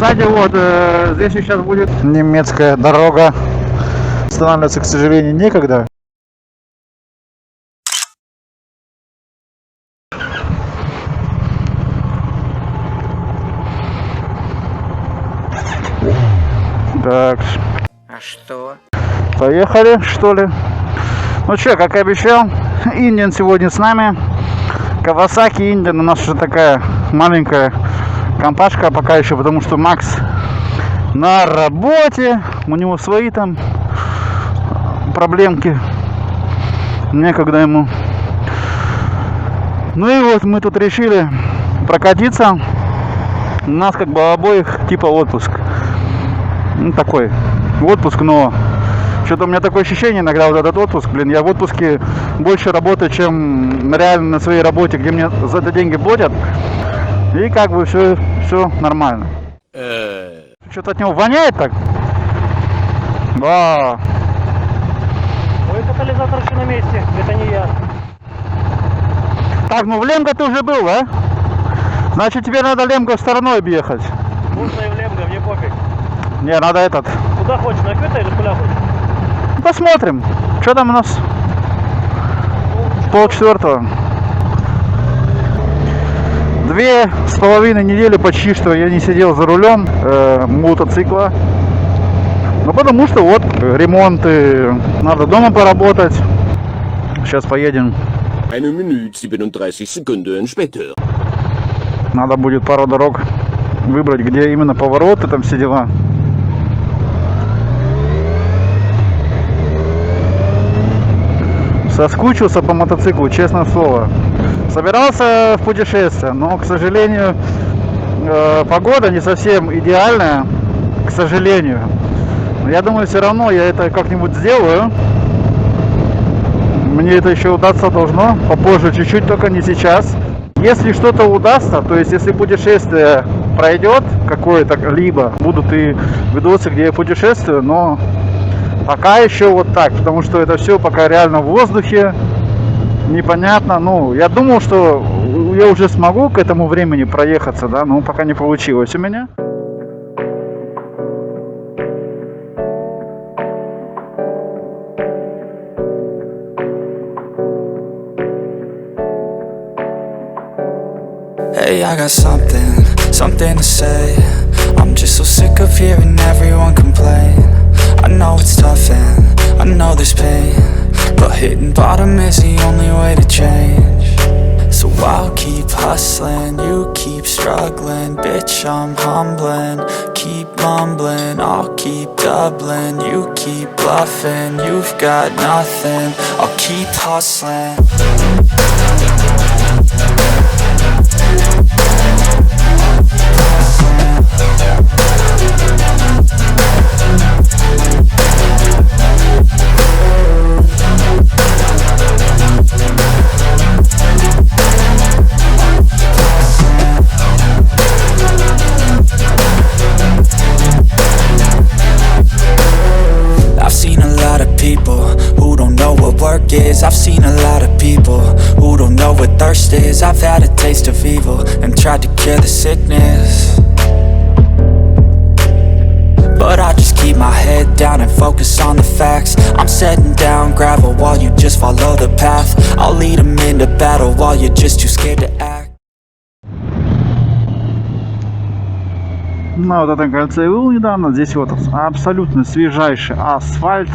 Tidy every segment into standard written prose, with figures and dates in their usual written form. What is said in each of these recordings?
сзади вот здесь сейчас будет немецкая дорога. Останавливаться, к сожалению, некогда. Так. А что? Поехали, что ли? Ну что, как и обещал, Индиан сегодня с нами. Kawasaki Индиан у нас уже такая маленькая компашка пока еще, потому что Макс на работе, у него свои там проблемки, некогда ему. Ну и вот мы тут решили прокатиться. У нас как бы обоих типа отпуск. Ну такой отпуск, но что-то у меня такое ощущение иногда, вот этот отпуск, блин, я в отпуске больше работаю, чем реально на своей работе, где мне за это деньги платят. И как бы все нормально. Что-то от него воняет так? Да. Ой, катализатор еще на месте, это не я. Так, ну в Лемго ты уже был, да? Значит, тебе надо Лемго стороной объехать. Можно и в Лемго, мне пофиг. Не, надо этот. Куда хочешь, на Кёта или куда хочешь? Посмотрим. Что там у нас? 3:30. 2,5 недели почти что я не сидел за рулем мотоцикла. Ну потому что вот ремонты, надо дома поработать. Сейчас поедем. 1 Minute 37 Sekunden später. Надо будет пару дорог выбрать, где именно повороты, там все дела. Соскучился по мотоциклу, честное слово. Собирался в путешествие, но, к сожалению, погода не совсем идеальная, к сожалению. Но я думаю, все равно я это как-нибудь сделаю. Мне это еще удастся должно, попозже чуть-чуть, только не сейчас. Если что-то удастся, то есть если путешествие пройдет какое-то, либо будут и видосы, где я путешествую, но пока еще вот так, потому что это все пока реально в воздухе, непонятно. Ну, я думал, что я уже смогу к этому времени проехаться, да, но пока не получилось у меня. Hey, I got something to say. I'm just so sick of hearing everyone complain. I know it's tough and I know there's pain, but hitting bottom is the only way to change. So I'll keep hustling, you keep struggling. Bitch, I'm humbling, keep mumbling. I'll keep doubling, you keep bluffing. You've got nothing, I'll keep hustling. I've seen a lot of people who don't know what thirst is. I've had a taste of evil and tried to cure the sickness, but I just keep my head down and focus on the facts. I'm setting down gravel while you just follow the path. I'll lead them into battle while you're just too scared to act. На вот этом кольце я был недавно. Здесь вот абсолютно свежайший асфальт,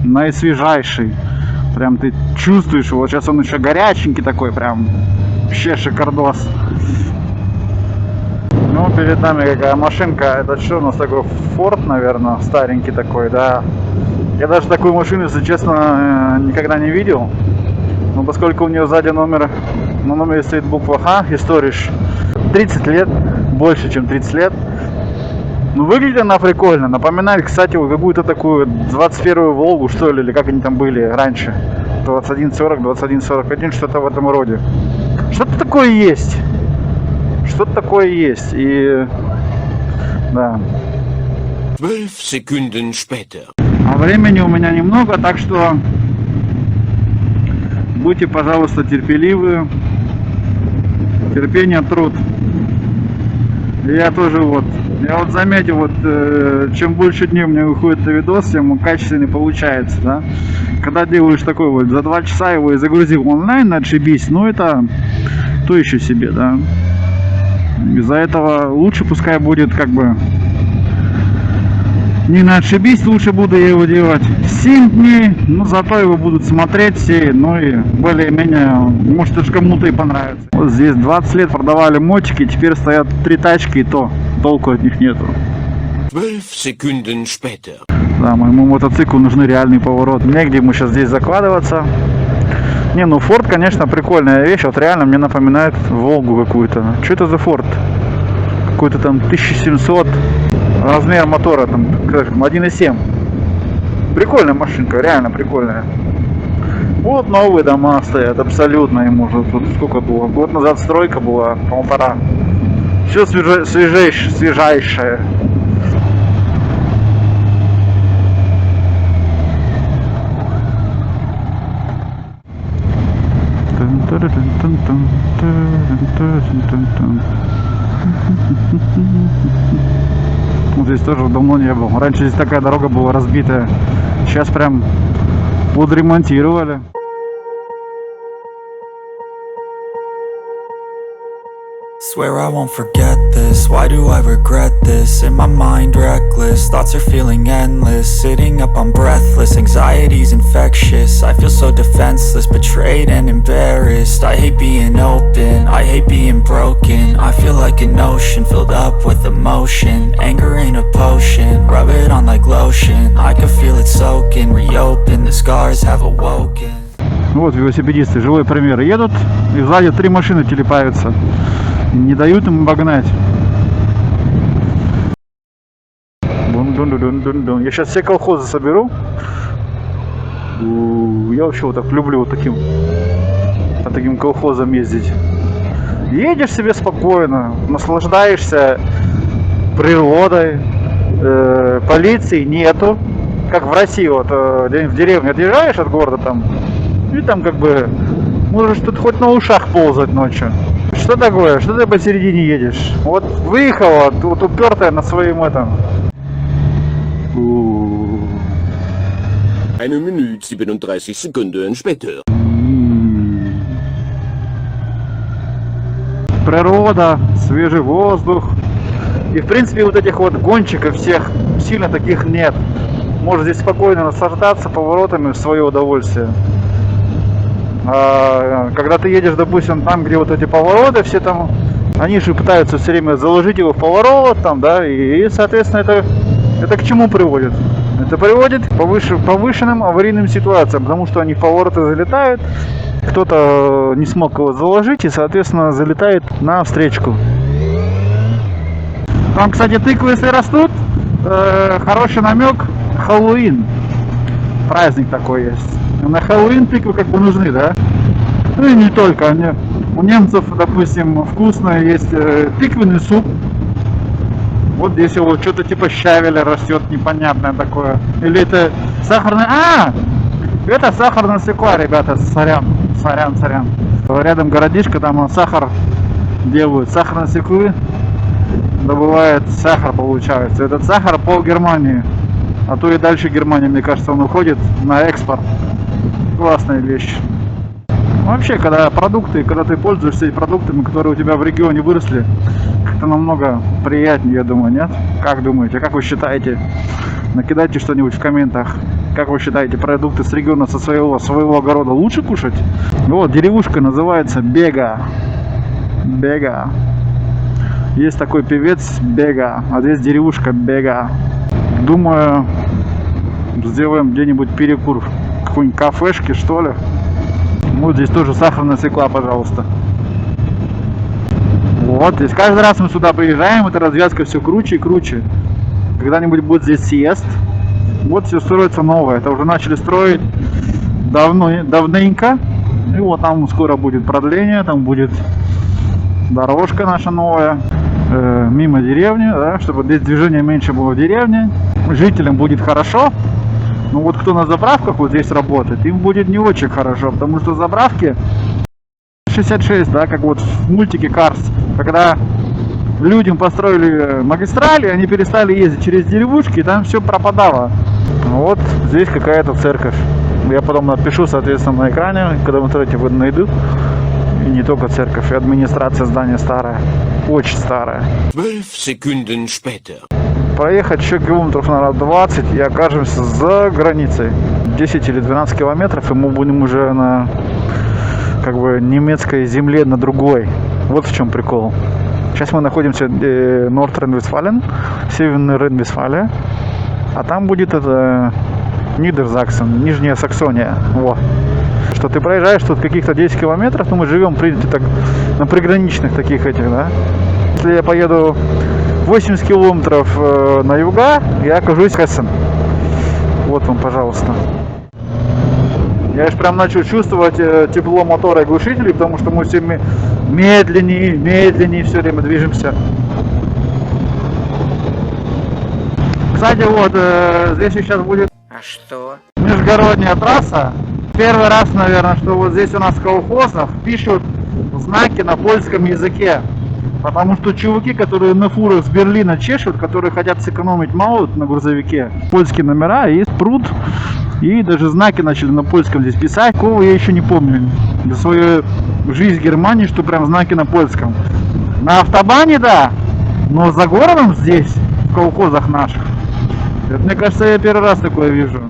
наисвежайший. Прям ты чувствуешь, вот сейчас он еще горяченький такой, прям вообще шикардос. Ну, перед нами какая машинка, это что у нас такой Ford, наверное, старенький такой, да. Я даже такую машину, если честно, никогда не видел. Но поскольку у нее сзади номер, на номере стоит буква Х, Historisch, 30 лет, больше чем 30 лет. Ну, выглядит она прикольно. Напоминает, кстати, какую-то такую 21-ю Волгу, что ли, или как они там были раньше. 2140, 2141, что-то в этом роде. Что-то такое есть. Что-то такое есть. И... да. 12 Sekunden später. А времени у меня немного, так что... будьте, пожалуйста, терпеливы. Терпение, труд. И я тоже вот Я вот заметил, вот чем больше дней у меня выходит видос, тем он качественней получается, да. Когда делаешь такой вот, за 2 часа его и загрузил онлайн, отшибись, ну это то еще себе, да. Из-за этого лучше пускай будет как бы не на отшибись, лучше буду я его делать 7 дней, но зато его будут смотреть все, ну и более-менее, может это кому-то и понравится. Вот здесь 20 лет продавали мотики, теперь стоят 3 тачки, и то толку от них нету. 12 Sekunden später. Да, моему мотоциклу нужны реальный поворот. Негде ему сейчас здесь закладываться. Не, ну Форд, конечно, прикольная вещь. Вот реально мне напоминает Волгу какую-то. Что это за Форд? Какой-то там 1700. Размер мотора там 1.7. Прикольная машинка, реально прикольная. Вот новые дома стоят, абсолютно ему уже тут сколько было? Год назад стройка была, 1,5. Все свежайшее. Вот здесь тоже давно не был. Раньше здесь такая дорога была разбитая. Сейчас прям подремонтировали. Swear I won't forget this, why do I regret this? In my mind reckless, thoughts are feeling endless. Sitting up I'm breathless, anxiety's infectious. I feel so defenseless, betrayed and embarrassed. I hate being open, I hate being broken. I feel like an ocean filled up with emotion. Anger ain't a potion, rub it on like lotion. I can feel it soaking, reopen, the scars have awoken. Вот велосипедисты, живой пример. Едут, и сзади 3 машины телепаются. Не дают им обогнать. Я сейчас все колхозы соберу. Я вообще вот так люблю вот по таким колхозам ездить. Едешь себе спокойно, наслаждаешься природой, полиции нету. Как в России, вот в деревню отъезжаешь от города там, и там как бы можешь тут хоть на ушах ползать ночью. Что такое? Что ты посередине едешь? Вот выехала, вот упертая на своем этом. Eine Minute 37 Sekunden später. Природа, свежий воздух. И в принципе вот этих вот гонщиков всех сильно таких нет. Можно здесь спокойно наслаждаться поворотами в свое удовольствие. Когда ты едешь, допустим, там, где вот эти повороты, все там, они же пытаются все время заложить его в поворот, там, да, и соответственно, это к чему приводит? Это приводит к повышенным аварийным ситуациям, потому что они в повороты залетают, кто-то не смог его заложить и, соответственно, залетает на встречку. Там, кстати, тыквы, если растут, хороший намек, Хэллоуин, праздник такой есть. На Хэллоуин тыквы как бы нужны, да? Ну и не только. У немцев, допустим, вкусно есть тыквенный суп. Вот здесь его что-то типа щавеля растет непонятное такое. Или это сахарный... Это сахарная свекла, ребята, сорян. Рядом городишко, там сахар делают. Сахарной свеклы добывает сахар, получается. Этот сахар пол Германии. А то и дальше Германии, мне кажется, он уходит на экспорт. Классная вещь. Вообще, когда ты пользуешься продуктами, которые у тебя в регионе выросли, как-то намного приятнее, я думаю, нет? Как думаете? Как вы считаете? Накидайте что-нибудь в комментах. Как вы считаете, продукты с региона, со своего огорода лучше кушать? Вот, деревушка называется Бега. Бега. Есть такой певец Бега, а здесь деревушка Бега. Думаю, сделаем где-нибудь перекур в какой-нибудь кафешке, что ли. Вот здесь тоже сахарная свекла, пожалуйста. Вот, здесь каждый раз мы сюда приезжаем, эта развязка все круче и круче. Когда-нибудь будет здесь съезд. Вот все строится новое. Это уже начали строить давненько. И вот там скоро будет продление, там будет дорожка наша новая. Мимо деревни, да, чтобы здесь движения меньше было в деревне. Жителям будет хорошо. Но вот кто на заправках вот здесь работает, им будет не очень хорошо, потому что заправки 66, да, как вот в мультике Cars, когда людям построили магистрали, они перестали ездить через деревушки, и там все пропадало. Вот здесь какая-то церковь. Я потом напишу, соответственно, на экране, когда в интернете найду. И не только церковь, и администрация здания старая. Очень старая. 12 Sekunden später. Проехать еще километров, наверное, 20 и окажемся за границей. 10 или 12 километров, и мы будем уже на как бы немецкой земле, на другой. Вот в чем прикол. Сейчас мы находимся в Норд Рейн-Вестфален, Северный Рейн-Вестфалия. А там будет это Нидерсаксен, Нижняя Саксония. Вот. Что ты проезжаешь тут каких-то 10 километров, но мы живем, в принципе, так, на приграничных таких этих, да. Если я поеду 80 километров на юга, я окажусь в Хессен. Вот вам, пожалуйста. Я же прям начал чувствовать тепло мотора и глушителей, потому что мы все медленнее все время движемся. Кстати, вот здесь сейчас будет межгородняя трасса. Первый раз, наверное, что вот здесь у нас в колхозах пишут знаки на польском языке. Потому что чуваки, которые на фурах с Берлина чешут, которые хотят сэкономить мало на грузовике, польские номера, есть пруд, и даже знаки начали на польском здесь писать. Такого я еще не помню за свою жизнь в Германии, что прям знаки на польском. На автобане, да, но за городом здесь, в колхозах наших, это, мне кажется, я первый раз такое вижу.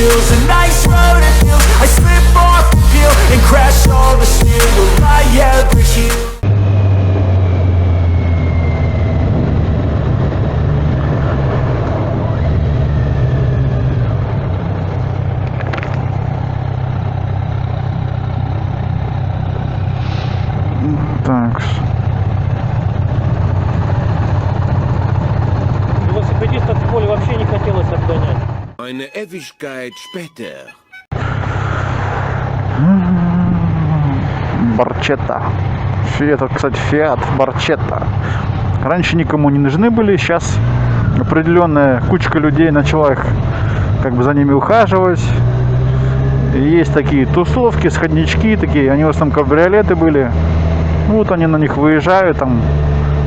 A nice road it feels. I slip off the peel and crash all the steel. Will I ever heal? Так. Велосипедиста тем более вообще не хотелось обгонять. Eine Ewigkeit später. Барчетта. Это, кстати, Фиат Барчетта. Раньше никому не нужны были, сейчас определенная кучка людей начала их как бы за ними ухаживать. И есть такие тусовки, сходнички такие, они в основном кабриолеты были. Вот они на них выезжают, там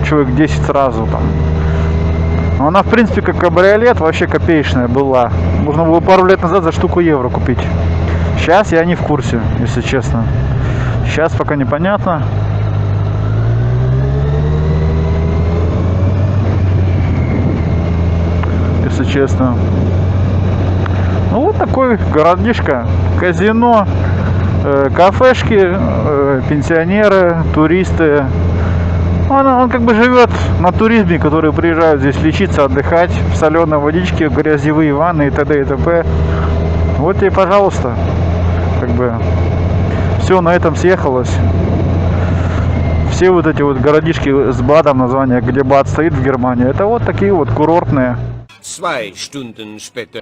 человек 10 сразу там. Но она, в принципе, как кабриолет, вообще копеечная была. Можно было пару лет назад за штуку евро купить. Сейчас я не в курсе, если честно. Сейчас пока непонятно. Если честно. Ну вот такой городишко. Казино, кафешки, пенсионеры, туристы. Он как бы живет на туризме, которые приезжают здесь лечиться, отдыхать в соленой водичке, грязевые ванны и т.д. и т.п. Вот тебе, пожалуйста, как бы все на этом съехалось. Все вот эти вот городишки с БАДом, название, где БАД стоит в Германии, это вот такие вот курортные. 2 Stunden später.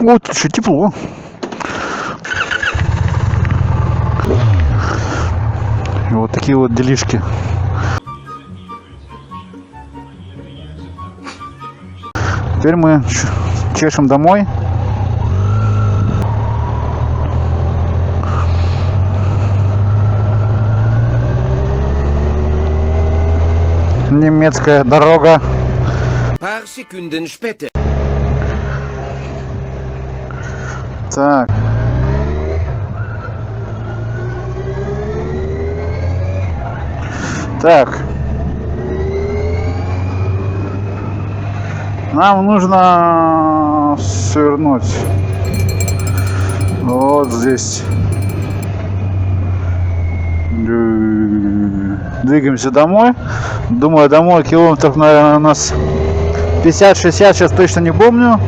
Вот еще тепло. И вот такие вот делишки. Теперь мы чешем домой. Немецкая дорога. Paar Sekunden später. Так. Так. Нам нужно свернуть. Вот здесь. Двигаемся домой. Думаю, домой километров, наверное, у нас 50-60, сейчас точно не помню.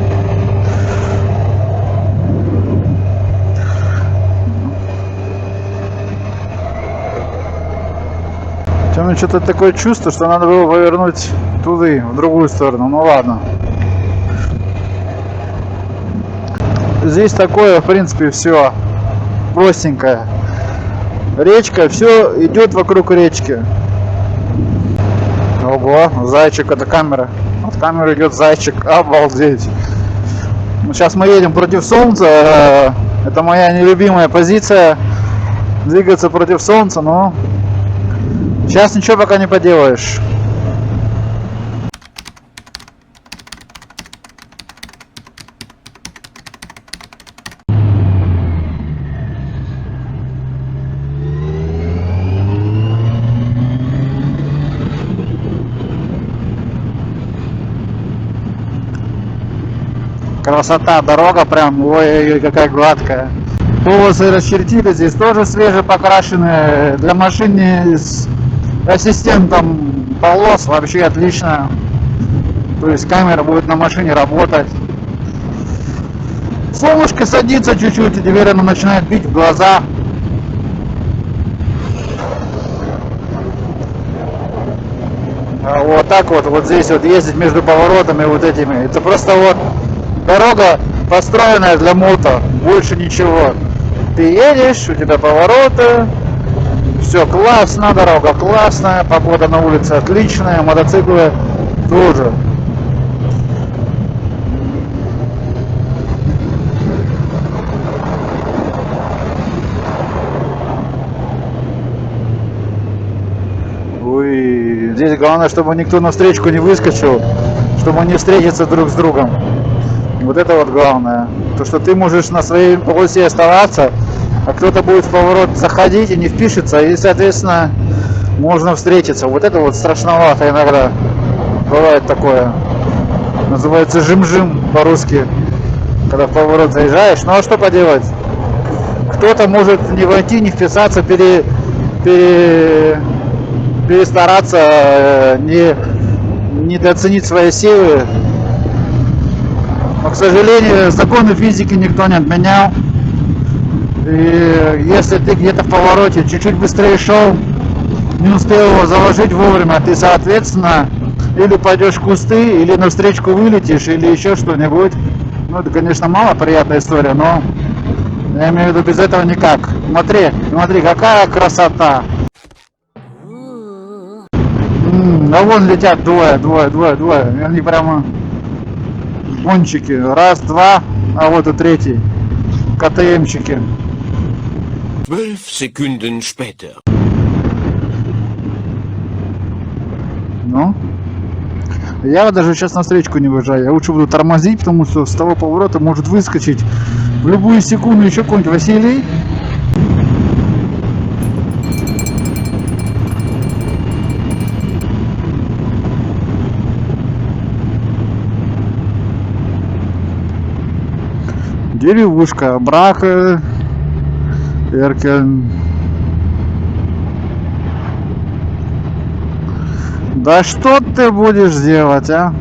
У меня что-то такое чувство, что надо было повернуть туда, в другую сторону. Ну ладно. Здесь такое, в принципе, все простенькое. Речка, все идет вокруг речки. Ого, зайчик, это камера. От камеры идет зайчик, обалдеть. Ну, сейчас мы едем против солнца. Это моя нелюбимая позиция. Двигаться против солнца, но сейчас ничего пока не поделаешь. Красота, дорога прям, ой, какая гладкая. Полосы расчертили, здесь тоже свеже покрашены. Для машины с ассистентом полос вообще отлично. То есть камера будет на машине работать. Солнышко садится чуть-чуть, и теперь оно начинает бить в глаза. А вот так вот здесь вот ездить между поворотами вот этими. Это просто вот дорога, построенная для мото, больше ничего. Ты едешь, у тебя повороты, все классно, дорога классная, погода на улице отличная, мотоциклы тоже. Ой, здесь главное, чтобы никто на встречку не выскочил, чтобы не встретиться друг с другом. Вот это вот главное. То, что ты можешь на своей полосе оставаться, а кто-то будет в поворот заходить и не впишется, и, соответственно, можно встретиться. Вот это вот страшновато иногда. Бывает такое. Называется жим-жим по-русски. Когда в поворот заезжаешь. Ну а что поделать? Кто-то может не войти, не вписаться, перестараться, недооценить свои силы. Но, к сожалению, законы физики никто не отменял. И если ты где-то в повороте чуть-чуть быстрее шел, не успел его заложить вовремя, ты, соответственно, или пойдешь в кусты, или на встречку вылетишь, или еще что-нибудь. Ну, это, конечно, мало приятная история, но я имею в виду, без этого никак. Смотри, какая красота! А вон летят двое. Они прямо гонщики. Раз, два, а вот и третий. КТМчики. 12 Sekunden später. Ну? Я даже сейчас на встречку не выезжаю. Я лучше буду тормозить, потому что с того поворота может выскочить в любую секунду еще какой-нибудь Василий. Деревушка, Браха, Эркен. Да что ты будешь делать, а?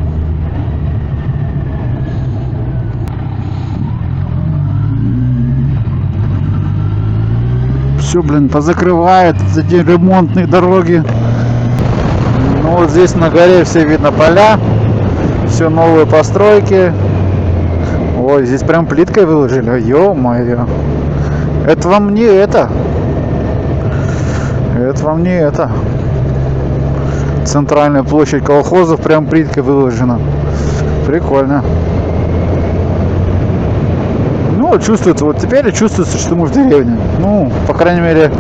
Все, блин, позакрывает эти ремонтные дороги. Ну вот здесь на горе все видно поля, все новые постройки. Ой, здесь прям плиткой выложили, ё-моё. Это вам не это. Это вам не это. Центральная площадь колхозов прям плиткой выложена. Прикольно. Ну, чувствуется, вот теперь чувствуется, что мы в деревне. Ну, по крайней мере,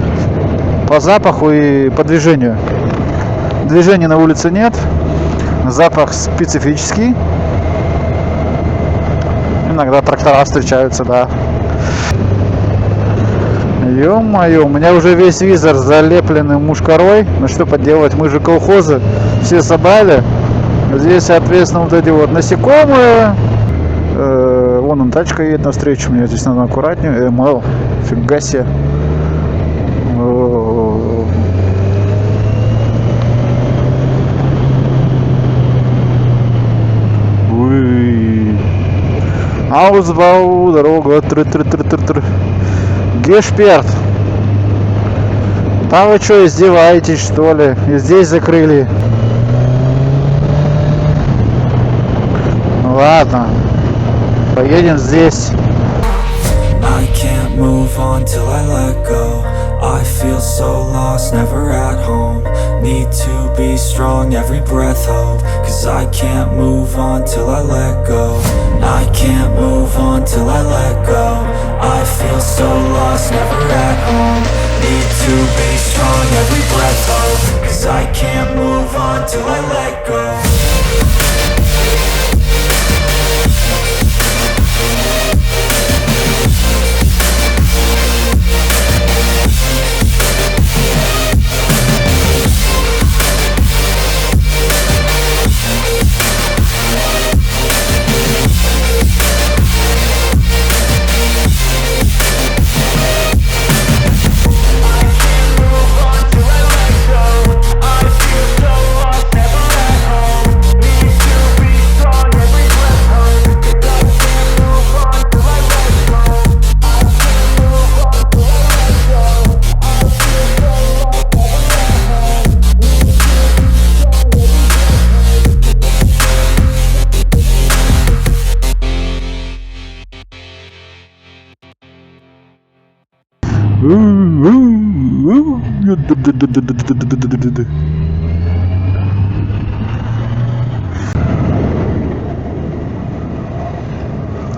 по запаху и по движению. Движения на улице нет. Запах специфический. Иногда трактора встречаются, да. Ё-моё, у меня уже весь визор залепленный мушкарой. Ну что поделать, мы же колхозы все собрали. Здесь, соответственно, вот эти вот насекомые. Вон он, тачка едет навстречу. Мне здесь надо аккуратнее. Фига себе. Аузбау, дорога. Гешперт. Да вы что, издеваетесь, что ли? И здесь закрыли. Ну ладно. Поедем здесь. I can't move on till I let go. I feel so lost, never at home. Need to be strong, every breath hold. Cause I can't move on till I let go. I can't move on till I let go. I feel so lost, never at home. Need to be strong, every breath hold. Cause I can't move on till I let go.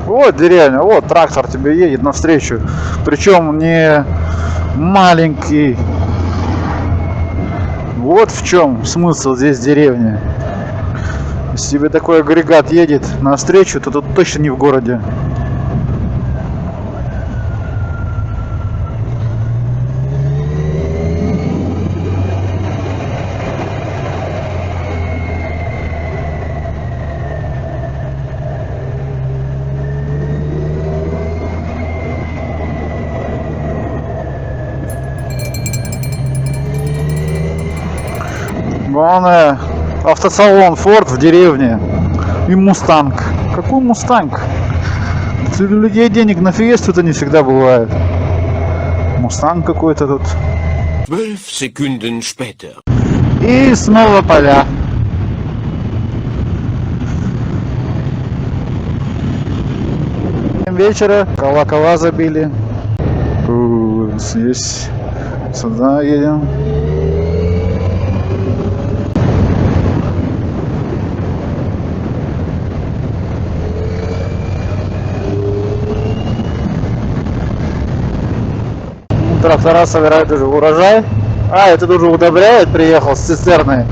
Вот деревня, вот трактор тебе едет навстречу. Причем не маленький. Вот в чем смысл здесь деревни. Если тебе такой агрегат едет навстречу, то тут точно не в городе. Главное, автосалон Ford в деревне и Мустанг. Какой Мустанг? У людей денег на фиесту-то не всегда бывает. Мустанг какой-то тут. 12 Sekunden später. И снова поля. Вечера колокола забили. Здесь сюда едем. Трактора собирают уже урожай. А, это уже удобряет, приехал с цистерной.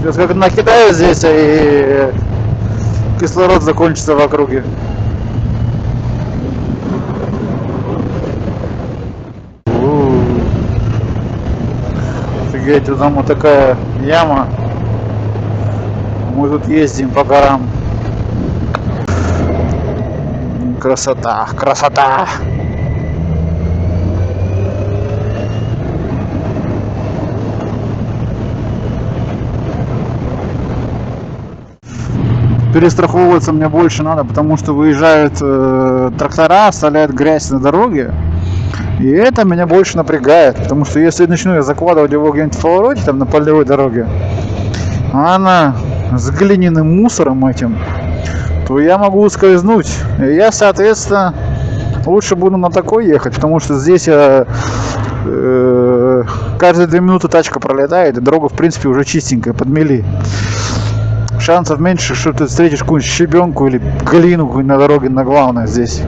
Сейчас как накидаю здесь, и кислород закончится в округе. Офигеть, тут там вот такая яма. Мы тут ездим по горам. Красота, красота! Перестраховываться мне больше надо, потому что выезжают трактора, оставляют грязь на дороге. И это меня больше напрягает, потому что если начну я закладывать его где-нибудь в повороте, там на полевой дороге, а она с глиняным мусором этим, то я могу ускользнуть. И я, соответственно, лучше буду на такой ехать, потому что здесь я каждые 2 минуты тачка пролетает, и дорога, в принципе, уже чистенькая, подмели. Шансов меньше, что ты встретишь какую-нибудь щебенку или глину на дороге на главной здесь.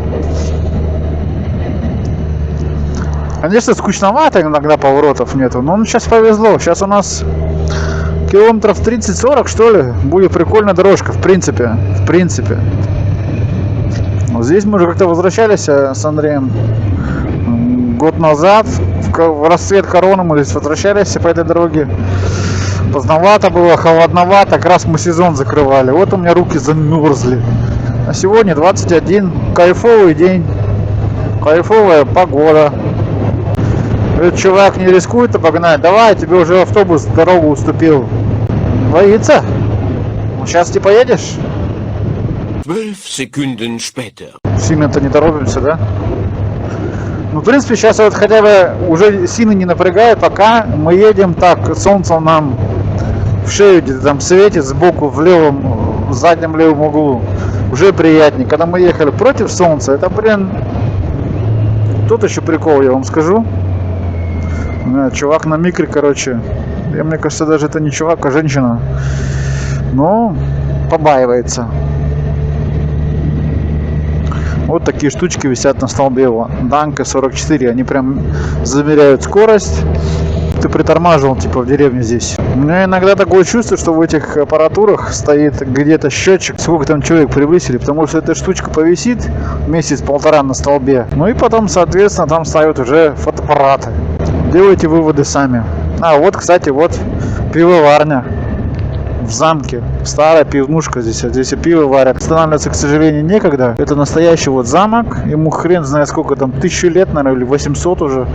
Конечно, скучновато иногда, поворотов нету, но сейчас повезло. Сейчас у нас километров 30-40, что ли, будет прикольная дорожка, в принципе. Вот здесь мы уже как-то возвращались с Андреем год назад, в расцвет короны мы здесь возвращались по этой дороге. Поздновато было, холодновато, как раз мы сезон закрывали. Вот у меня руки замерзли. А сегодня 21, кайфовый день, кайфовая погода. Этот чувак не рискует обогнать. Давай, тебе уже автобус дорогу уступил. Боится? Сейчас ты поедешь? 12 Sekunden später. Сильно-то не торопимся, да? Ну, в принципе, сейчас вот хотя бы уже сильно не напрягает, пока мы едем так, солнце нам в шею где-то там светит сбоку в левом, в заднем левом углу. Уже приятнее. Когда мы ехали против солнца, это, блин, тут еще прикол, я вам скажу. Чувак на микре, короче, мне кажется, даже это не чувак, а женщина. Но побаивается. Вот такие штучки висят на столбе. Данка 44. Они прям замеряют скорость. Ты притормаживал типа в деревне здесь. У меня иногда такое чувство, что в этих аппаратурах стоит где-то счетчик, сколько там человек превысили, потому что эта штучка повисит месяц-полтора на столбе. Ну и потом, соответственно, там ставят уже фотоаппараты. Делайте выводы сами. А вот, кстати, вот пивоварня в замке. Старая пивнушка здесь. Здесь и пиво варят. Останавливаться, к сожалению, некогда. Это настоящий вот замок. Ему хрен знает сколько там, 1000 лет, наверное, или 800 уже.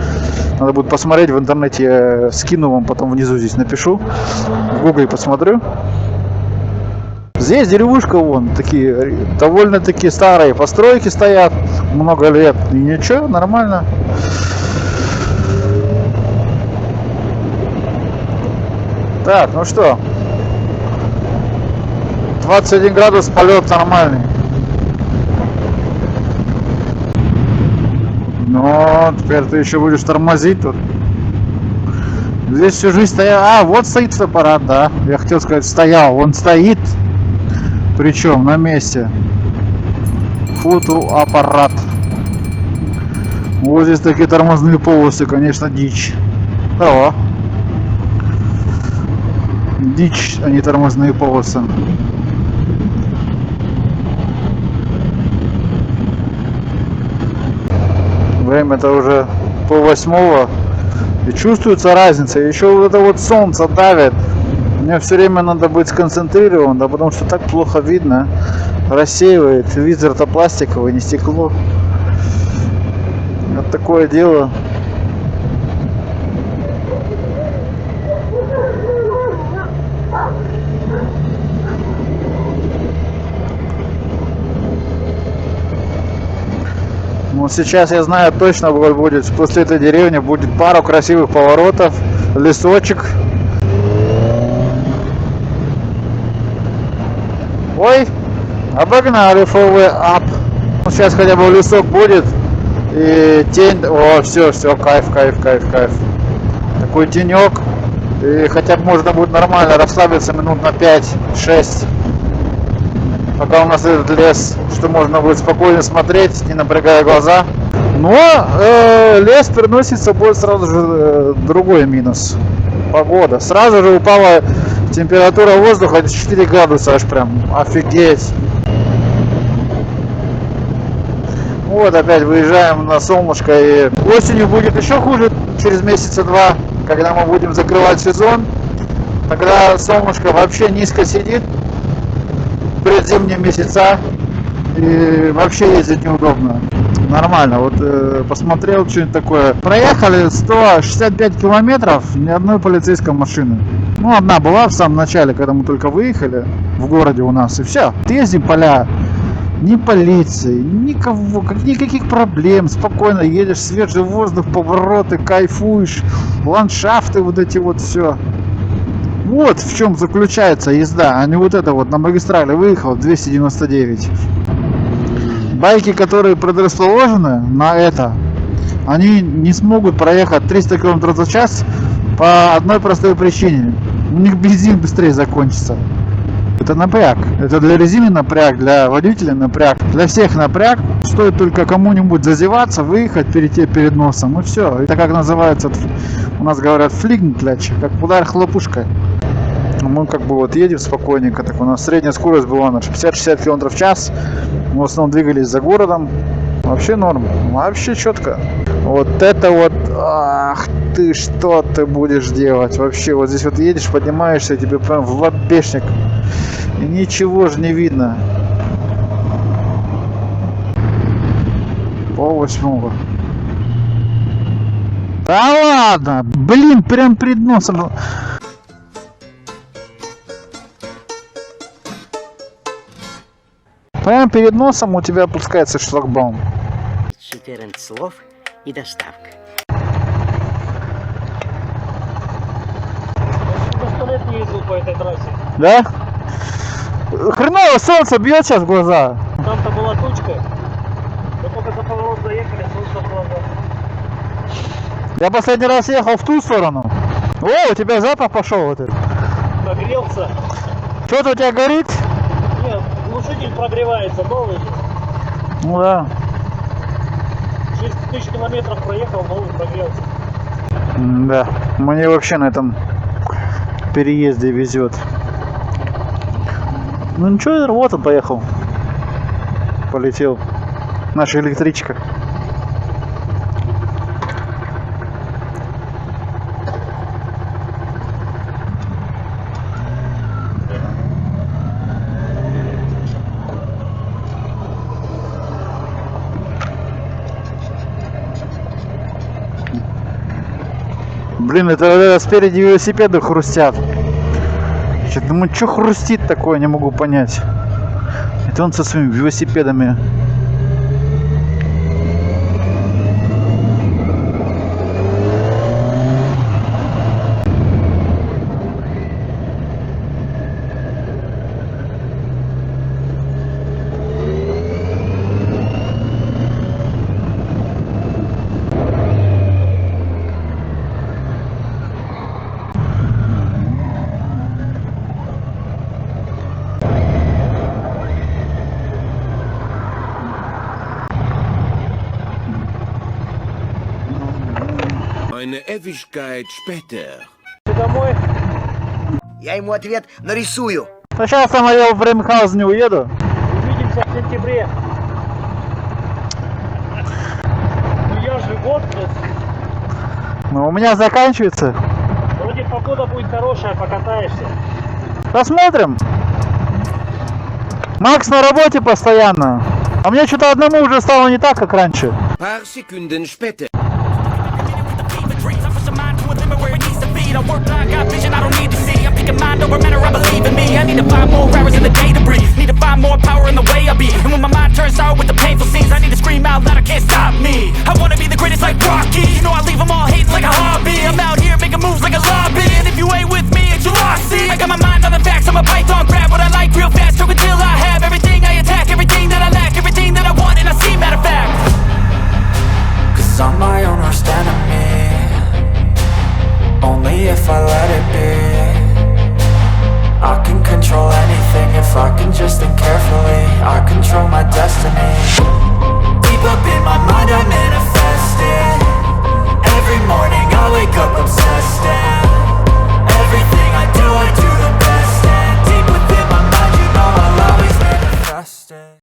Надо будет посмотреть в интернете. Я скину вам, потом внизу здесь напишу. В гугле посмотрю. Здесь деревушка вон. Такие довольно-таки старые постройки стоят. Много лет. И ничего, нормально. Так, ну что? 21 градус, полет нормальный. Но теперь ты еще будешь тормозить тут. Здесь всю жизнь стоял. А, вот стоит фотоаппарат, да. Я хотел сказать, стоял. Он стоит. Причем на месте. Фотоаппарат. Вот здесь такие тормозные полосы, конечно, дичь. Да. Дичь, а не тормозные полосы. Время-то уже 7:30, и чувствуется разница. Еще вот это вот солнце давит. Мне все время надо быть сконцентрированным, да, потому что так плохо видно. Рассеивает. Визор-то пластиковый, не стекло. Вот такое дело. Вот сейчас я знаю точно будет, после этой деревни будет пару красивых поворотов, лесочек. Ой, обогнали FW Up. Сейчас хотя бы лесок будет и тень. О, все, кайф. Такой тенек. И хотя бы можно будет нормально расслабиться минут на 5-6. Пока у нас этот лес, что можно будет спокойно смотреть, не напрягая глаза. Но лес приносит с собой сразу же другой минус. Погода. Сразу же упала температура воздуха 4 градуса, аж прям офигеть. Вот опять выезжаем на солнышко, и осенью будет еще хуже, через месяца два, когда мы будем закрывать сезон. Тогда солнышко вообще низко сидит. Предзимние месяца, и вообще ездить неудобно. Нормально, вот посмотрел что-нибудь такое. Проехали 165 километров, ни одной полицейской машины. Ну, одна была в самом начале, когда мы только выехали в городе у нас, и все. Ездим поля, ни полиции, никого, никаких проблем, спокойно едешь, свежий воздух, повороты, кайфуешь, ландшафты, вот эти вот все. Вот в чем заключается езда, а не вот это вот на магистрали выехал 299. Байки, которые предрасположены на это, они не смогут проехать 300 км за час по одной простой причине. У них бензин быстрее закончится. Это напряг. Это для резины напряг, для водителя напряг, для всех напряг. Стоит только кому-нибудь зазеваться, выехать, перейти перед носом, и все. Это как называется, у нас говорят, флигнтляч, как удар хлопушкой. Мы как бы вот едем спокойненько, так у нас средняя скорость была на 50-60 км в час. Мы в основном двигались за городом. Вообще норм, вообще четко. Вот это вот, ах что ты будешь делать? Вообще, вот здесь вот едешь, поднимаешься, и тебе прям в лобешник. И ничего же не видно. 7:30. Да ладно! Блин, прям перед носом. Прямо перед носом у тебя опускается шлагбаум. 14 слов и доставка. Я 100 лет не ездил по этой трассе. Да? Хреново солнце бьет сейчас в глаза. Там-то была тучка. Мы только за поворот заехали, солнце в глаза. Я последний раз ехал в ту сторону. О, у тебя запах пошел вот этот. Прогрелся. Что-то у тебя горит? Нет, глушитель прогревается, новый. Ну да. 6000 километров проехал, новый прогрелся. Да. Мне вообще на этом переезде везет. Ну ничего, вот он поехал. Полетел. Наша электричка. Блин, это спереди велосипеды хрустят. Я думаю, что хрустит такое, не могу понять. Это он со своими велосипедами. Eine Ewigkeit später. Ты домой? Я ему ответ нарисую. А сейчас я в Бремхаус не уеду. Увидимся в сентябре. Ну я же в отпуск. Но у меня заканчивается. Вроде погода будет хорошая, покатаешься. Посмотрим. Макс на работе постоянно. А мне что-то одному уже стало не так, как раньше. Paar Sekunden später. I work blind, got vision I don't need to see. I'm picking mind over matter, I believe in me. I need to find more hours in the day to breathe. Need to find more power in the way I be. And when my mind turns sour with the painful scenes, I need to scream out loud, I can't stop me. I wanna be the greatest like Rocky. You know I leave them all hating like a hobby. I'm out here making moves like a lobby. And if you ain't with me, it's your loss, see. I got my mind on the facts, I'm a python, grab what I like real fast. Choke until I have everything I attack, everything that I lack, everything that I want, and I see, matter of fact. Cause I'm my own worst enemy. Only if I let it be. I can control anything if I can just